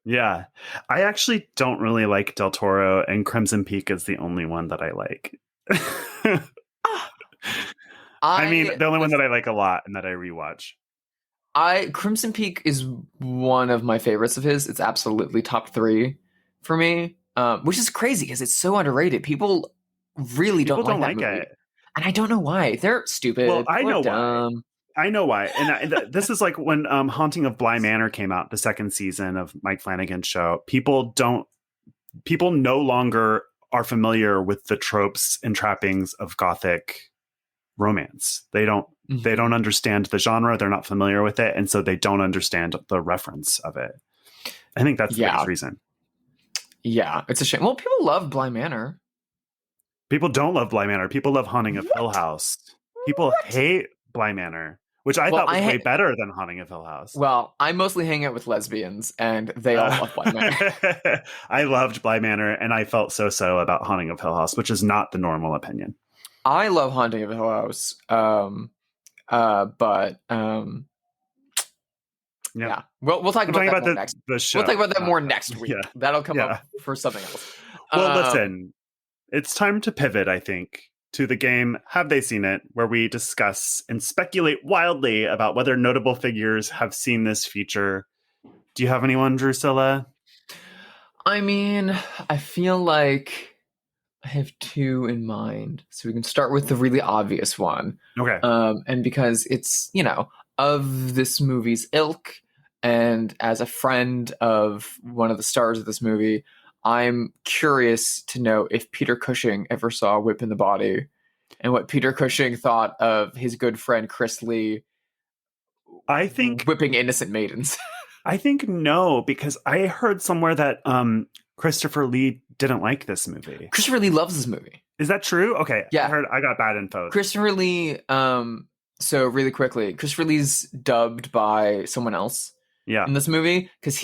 Yeah, I actually don't really like Del Toro, and Crimson Peak is the only one that I like. I mean, the only one that I like a lot and that I rewatch. Crimson Peak is one of my favorites of his. It's absolutely top 3 for me, which is crazy because it's so underrated. People really don't like it, and I don't know why. They're stupid. Well, I know why. I know why. And this is like when Haunting of Bly Manor came out, the 2nd season of Mike Flanagan's show. People no longer are familiar with the tropes and trappings of Gothic romance. They don't understand the genre. They're not familiar with it. And so they don't understand the reference of it. I think that's the biggest reason. Yeah, it's a shame. Well, people love Bly Manor. People don't love Bly Manor. People love Haunting of Hill House. People hate Bly Manor, which I thought was way better than Haunting of Hill House. Well, I mostly hang out with lesbians, and they all love Bly Manor. I loved Bly Manor, and I felt so about Haunting of Hill House, which is not the normal opinion. I love Haunting of Hill House, but yeah, we'll talk about that more next. The show. We'll talk about that more next week. Yeah. That'll come up for something else. Well, listen, it's time to pivot, I think, to the game Have They Seen It, where we discuss and speculate wildly about whether notable figures have seen this feature. Do you have anyone, Drusilla? I mean, I feel like I have two in mind. So we can start with the really obvious one. Okay. And because it's, of this movie's ilk, and as a friend of one of the stars of this movie, I'm curious to know if Peter Cushing ever saw Whip in the Body, and what Peter Cushing thought of his good friend Chris Lee whipping innocent maidens. I think no, because I heard somewhere that Christopher Lee didn't like this movie. Christopher Lee loves this movie. Is that true? Okay. Yeah. I got bad info. Christopher Lee, so really quickly, Christopher Lee's dubbed by someone else in this movie, because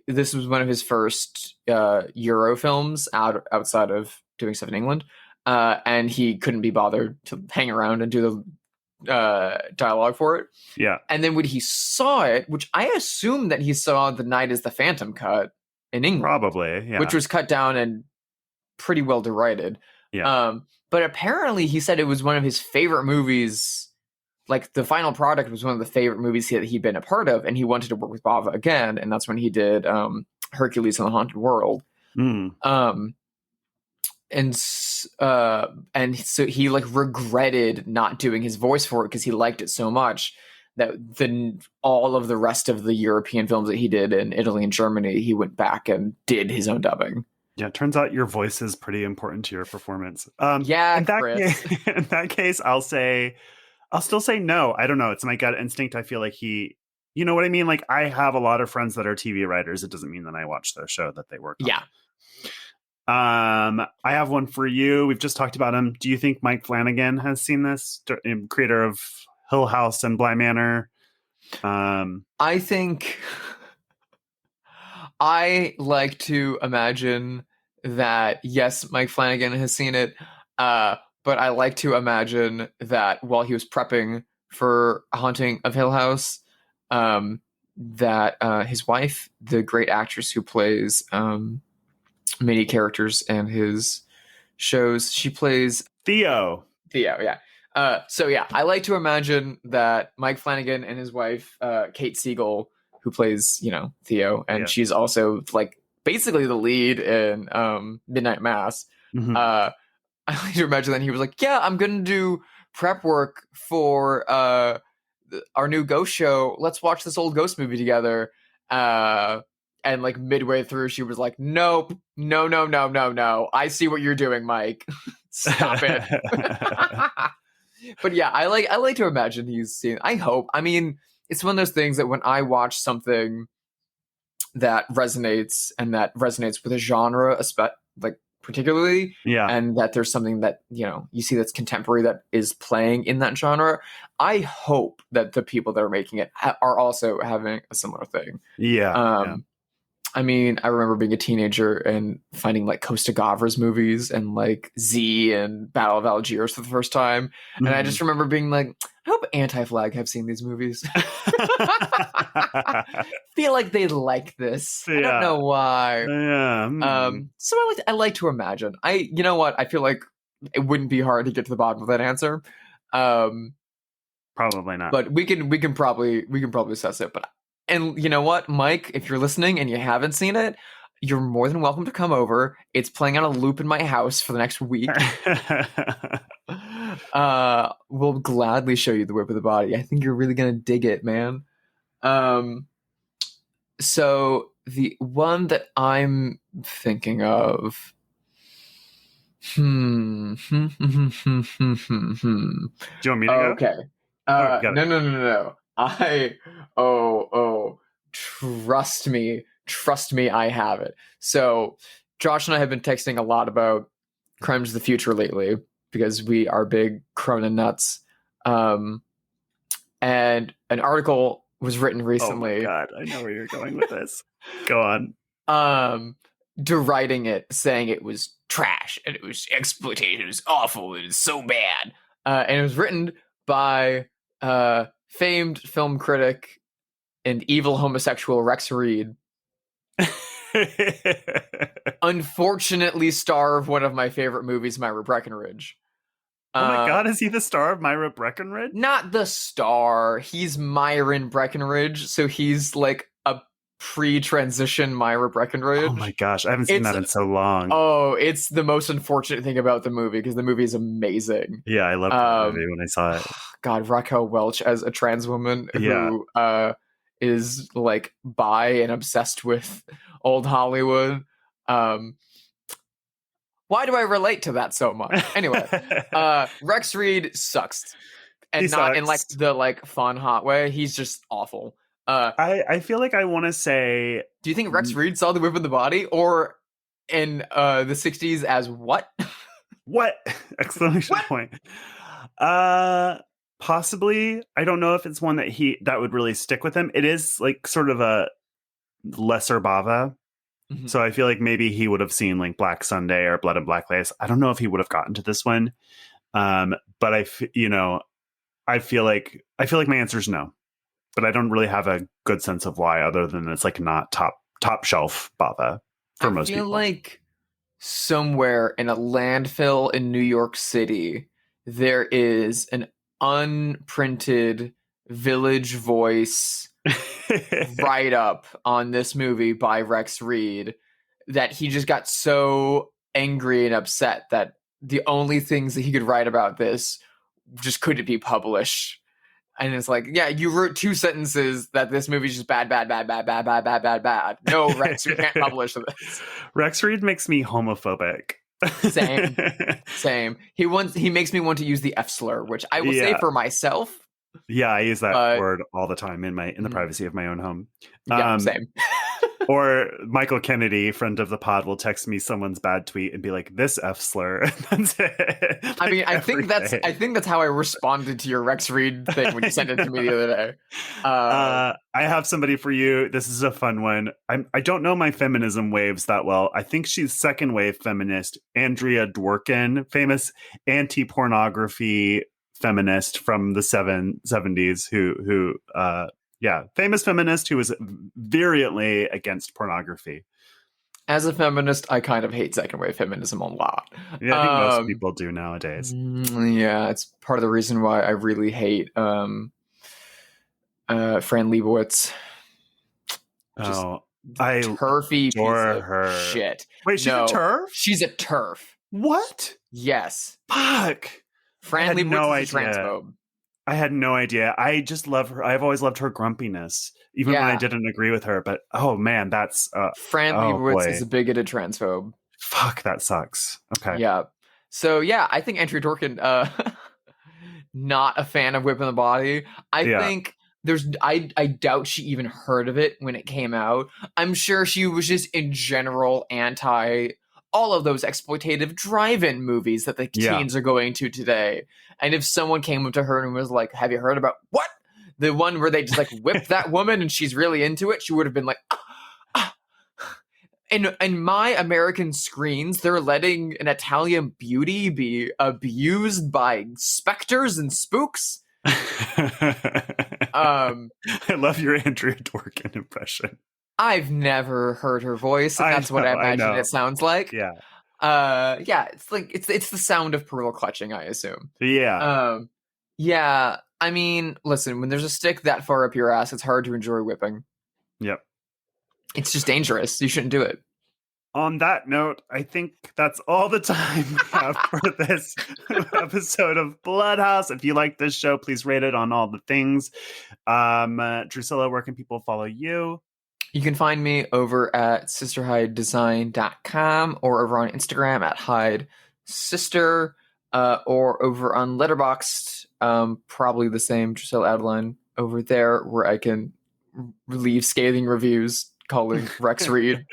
this was one of his first Euro films outside of doing stuff in England, and he couldn't be bothered to hang around and do the dialogue for it. Yeah. And then when he saw it, which I assume that he saw The Night is the Phantom cut in England. Probably, yeah. Which was cut down and pretty well derided. Yeah. But apparently he said it was one of his favorite movies. Like, the final product was one of the favorite movies that he'd been a part of, and he wanted to work with Bava again, and that's when he did Hercules and the Haunted World. And so he regretted not doing his voice for it because he liked it so much that all of the rest of the European films that he did in Italy and Germany, he went back and did his own dubbing. Yeah, it turns out your voice is pretty important to your performance. Yeah, in that case, I'll still say no. I don't know. It's my gut instinct. I feel like you know what I mean? Like, I have a lot of friends that are TV writers. It doesn't mean that I watch their show that they work on. Yeah. I have one for you. We've just talked about him. Do you think Mike Flanagan has seen this? Creator of Hill House and Bly Manor. I think I like to imagine that, yes, Mike Flanagan has seen it, but I like to imagine that while he was prepping for Haunting of Hill House, that his wife, the great actress who plays many characters in his shows, she plays Theo, yeah. So yeah, I like to imagine that Mike Flanagan and his wife, Kate Siegel, who plays, Theo, and she's also basically the lead in Midnight Mass. Mm-hmm. I like to imagine that he was like, yeah, I'm going to do prep work for our new ghost show. Let's watch this old ghost movie together. And midway through, she was like, nope, no. I see what you're doing, Mike. Stop it. But yeah, I like to imagine he's seen. I hope. I mean, it's one of those things that when I watch something that resonates with a genre, particularly, and that there's something that you see that's contemporary that is playing in that genre, I hope that the people that are making it are also having a similar thing. I mean, I remember being a teenager and finding Costa Gavras movies and Z and Battle of Algiers for the first time. And I just remember being like, I hope Anti-Flag have seen these movies. Feel like they like this. I don't know why. So I like to imagine. You know what? I feel like it wouldn't be hard to get to the bottom of that answer. Probably not. But we can probably assess it. And you know what, Mike, if you're listening and you haven't seen it, you're more than welcome to come over. It's playing on a loop in my house for the next week. We'll gladly show you the Whip of the Body. I think you're really going to dig it, man. So the one that I'm thinking of... Do you want me to go? Okay. No. Trust me, I have it. So Josh and I have been texting a lot about Crimes of the Future lately because we are big Cronin nuts. And an article was written recently. Oh my God, I know where you're going with this. Go on. Deriding it, saying it was trash and it was exploitative, it was awful, it was so bad. And it was written by famed film critic and evil homosexual Rex Reed. Unfortunately, star of one of my favorite movies, Myra Breckinridge. Oh my God, is he the star of Myra Breckinridge? Not the star. He's Myron Breckinridge, so he's like a pre-transition Myra Breckinridge. Oh my gosh, I haven't seen that in so long. Oh, it's the most unfortunate thing about the movie because the movie is amazing. Yeah, I loved the movie when I saw it. God, Raquel Welch as a trans woman who is like bi and obsessed with old Hollywood. Why do I relate to that so much? Anyway, Rex Reed sucks. And he not sucks. in like the like fun, hot way. He's just awful. I feel like I want to say... Do you think Rex Reed saw The Whip in the Body? Or in the 60s as what? What? Exclamation point. Possibly. I don't know if it's one that would really stick with him. It is like sort of a lesser Bava. Mm-hmm. So I feel like maybe he would have seen like Black Sunday or Blood and Black Lace. I don't know if he would have gotten to this one. But I feel like my answer is no. But I don't really have a good sense of why, other than it's like not top shelf Bava for most people. I feel like somewhere in a landfill in New York City, there is an unprinted Village Voice write up on this movie by Rex Reed that he just got so angry and upset that the only things that he could write about this just couldn't be published. And it's like, yeah, you wrote 2 sentences that this movie's just bad. No, Rex, you can't publish this. Rex Reed makes me homophobic. Same. He makes me want to use the F slur, which I will say for myself. Yeah, I use that word all the time in the privacy of my own home. Yeah, same. Or Michael Kennedy, friend of the pod, will text me someone's bad tweet and be like, "This F slur." And that's it. Like, I mean, I think that's how I responded to your Rex Reed thing when you sent it to me the other day. I have somebody for you. This is a fun one. I don't know my feminism waves that well. I think she's second wave feminist, Andrea Dworkin, famous anti-pornography feminist from the 70s who famous feminist who was virulently against pornography. As a feminist, I kind of hate second wave feminism a lot. Yeah, I think most people do nowadays. Yeah, it's part of the reason why I really hate Fran Lebowitz. I turfy adore piece of her. Shit. Wait, she's a turf? She's a turf. What? Yes. Fuck. Fran Lebowitz is a transphobe. I had no idea. I just love her. I've always loved her grumpiness, even when I didn't agree with her. But oh man, that's Fran Lebowitz is a bigoted transphobe. Fuck, that sucks. Okay. Yeah. So yeah, I think Andrea Dworkin, not a fan of Whip in the Body. I think I doubt she even heard of it when it came out. I'm sure she was just in general anti all of those exploitative drive-in movies that the teens are going to today. And if someone came up to her and was like, "Have you heard about what? The one where they just like whip that woman and she's really into it," she would have been like, In my American screens, they're letting an Italian beauty be abused by specters and spooks. I love your Andrea Dworkin impression. I've never heard her voice, and that's what I imagine it sounds like. Yeah. It's like it's the sound of pearl clutching, I assume. Yeah. Yeah. I mean, listen, when there's a stick that far up your ass, it's hard to enjoy whipping. Yep. It's just dangerous. You shouldn't do it. On that note, I think that's all the time we have for this episode of Bloodhouse. If you like this show, please rate it on all the things. Drusilla, where can people follow you? You can find me over at sisterhidedesign.com or over on Instagram at hidesister or over on Letterboxd, probably the same, Drusilla Adeline over there, where I can leave scathing reviews calling Rex Reed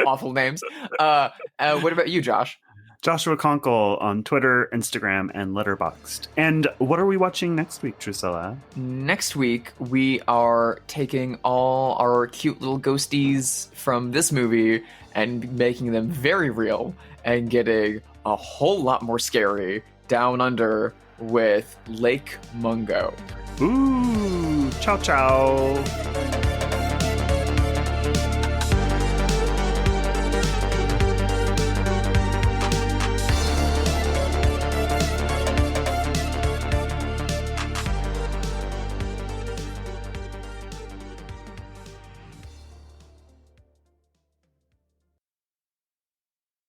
awful names. What about you, Josh? Joshua Conkle on Twitter, Instagram, and Letterboxd. And what are we watching next week, Drusilla? Next week, we are taking all our cute little ghosties from this movie and making them very real and getting a whole lot more scary down under with Lake Mungo. Ooh, ciao, ciao.